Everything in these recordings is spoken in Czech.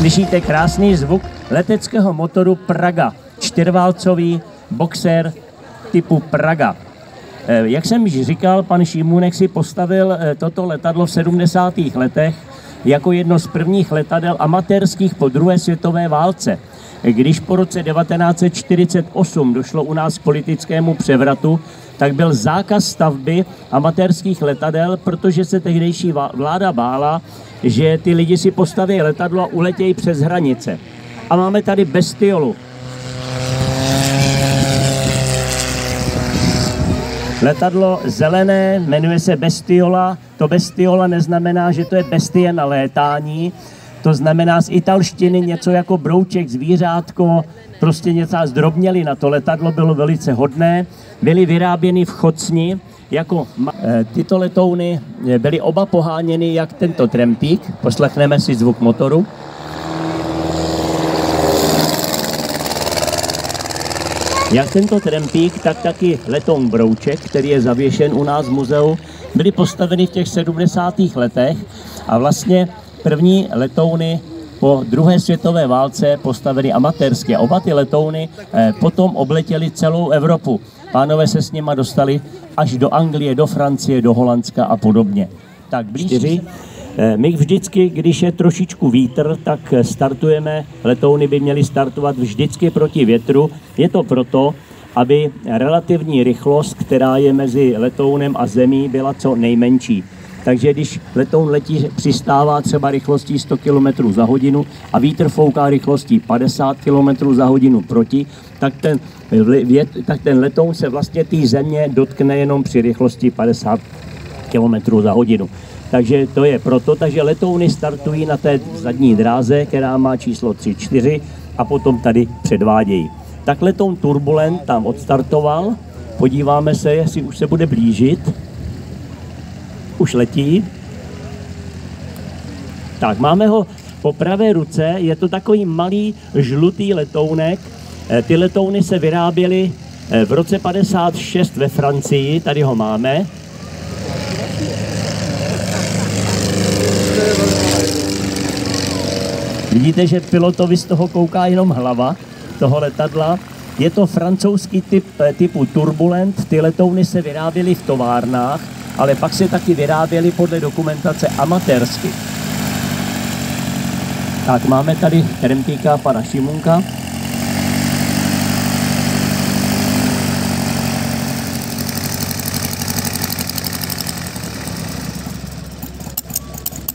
Slyšíte krásný zvuk leteckého motoru Praga, čtyřválcový boxer typu Praga. Jak jsem již říkal, pan Šimůnek si postavil toto letadlo v 70. letech jako jedno z prvních letadel amatérských po druhé světové válce. Když po roce 1948 došlo u nás k politickému převratu, tak byl zákaz stavby amatérských letadel, protože se tehdejší vláda bála, že ty lidi si postaví letadlo a uletějí přes hranice. A máme tady Bestiolu. Letadlo zelené, jmenuje se Bestiola. To Bestiola neznamená, že to je bestie na létání. To znamená z italštiny něco jako brouček, zvířátko, prostě něco zdrobněli na to. Letadlo bylo velice hodné, byly vyráběny v Chocni. Tyto letouny byly oba poháněny jak tento Trampík. Poslechneme si zvuk motoru. Jak tento Trampík, tak taky letoun Brouček, který je zavěšen u nás v muzeu, byly postaveny v těch 70. letech a vlastně první letouny po druhé světové válce postavili amatérské. Oba ty letouny potom obletěly celou Evropu. Pánové se s nima dostali až do Anglie, do Francie, do Holandska a podobně. Tak blíž. My vždycky, když je trošičku vítr, tak startujeme, letouny by měly startovat vždycky proti větru. Je to proto, aby relativní rychlost, která je mezi letounem a zemí, byla co nejmenší. Takže když letoun letí, přistává třeba rychlostí 100 km za hodinu a vítr fouká rychlostí 50 km za hodinu proti, tak ten letoun se vlastně té země dotkne jenom při rychlosti 50 km za hodinu. Takže to je proto, takže letouny startují na té zadní dráze, která má číslo 3-4 a potom tady předvádějí. Tak letoun Turbulent tam odstartoval, podíváme se, jestli už se bude blížit. Už letí. Tak, máme ho po pravé ruce, je to takový malý žlutý letounek. Ty letouny se vyráběly v roce 56 ve Francii, tady ho máme. Vidíte, že pilotovi z toho kouká jenom hlava toho letadla. Je to francouzský typu Turbulent, ty letouny se vyráběly v továrnách, ale pak se taky vyráběly podle dokumentace amatérsky. Tak máme tady Trampíka pana Šimunka.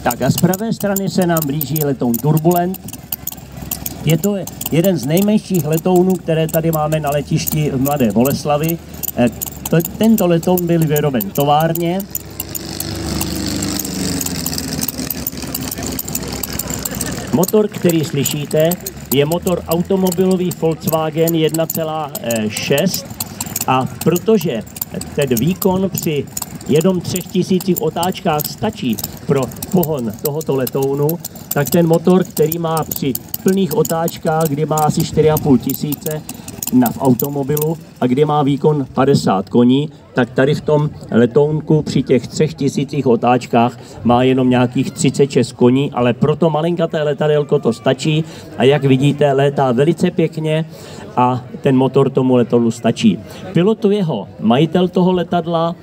Tak a z pravé strany se nám blíží letoun Turbulent. Je to jeden z nejmenších letounů, které tady máme na letišti v Mladé Boleslavi. Tento letoun byl vyroben továrně. Motor, který slyšíte, je motor automobilový Volkswagen 1,6 a protože ten výkon při jenom 3000 otáčkách stačí pro pohon tohoto letounu, tak ten motor, který má při plných otáčkách, kdy má asi 4500 v automobilu a kdy má výkon 50 koní, tak tady v tom letounku při těch 3000 otáčkách má jenom nějakých 36 koní, ale pro to malinkaté letadelko to stačí a jak vidíte, létá velice pěkně a ten motor tomu letounu stačí. Pilotuje ho majitel toho letadla,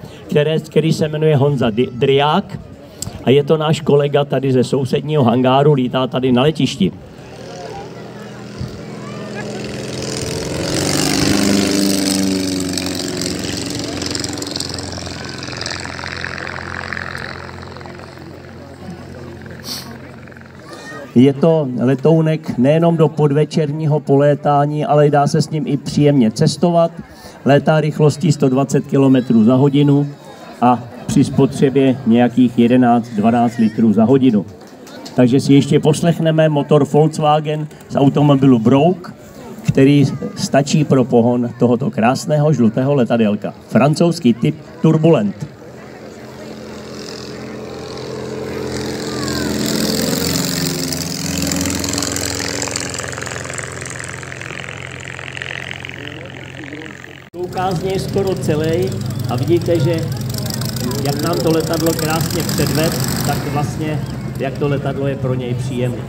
který se jmenuje Honza Driák a je to náš kolega tady ze sousedního hangáru, lítá tady na letišti. Je to letounek nejenom do podvečerního polétání, ale dá se s ním i příjemně cestovat. Létá rychlostí 120 km za hodinu a při spotřebě nějakých 11-12 litrů za hodinu. Takže si ještě poslechneme motor Volkswagen z automobilu Brouk, který stačí pro pohon tohoto krásného žlutého letadelka. Francouzský typ Turbulent. Koukázně je skoro celý a vidíte, že jak nám to letadlo krásně předved, tak vlastně jak to letadlo je pro něj příjemné.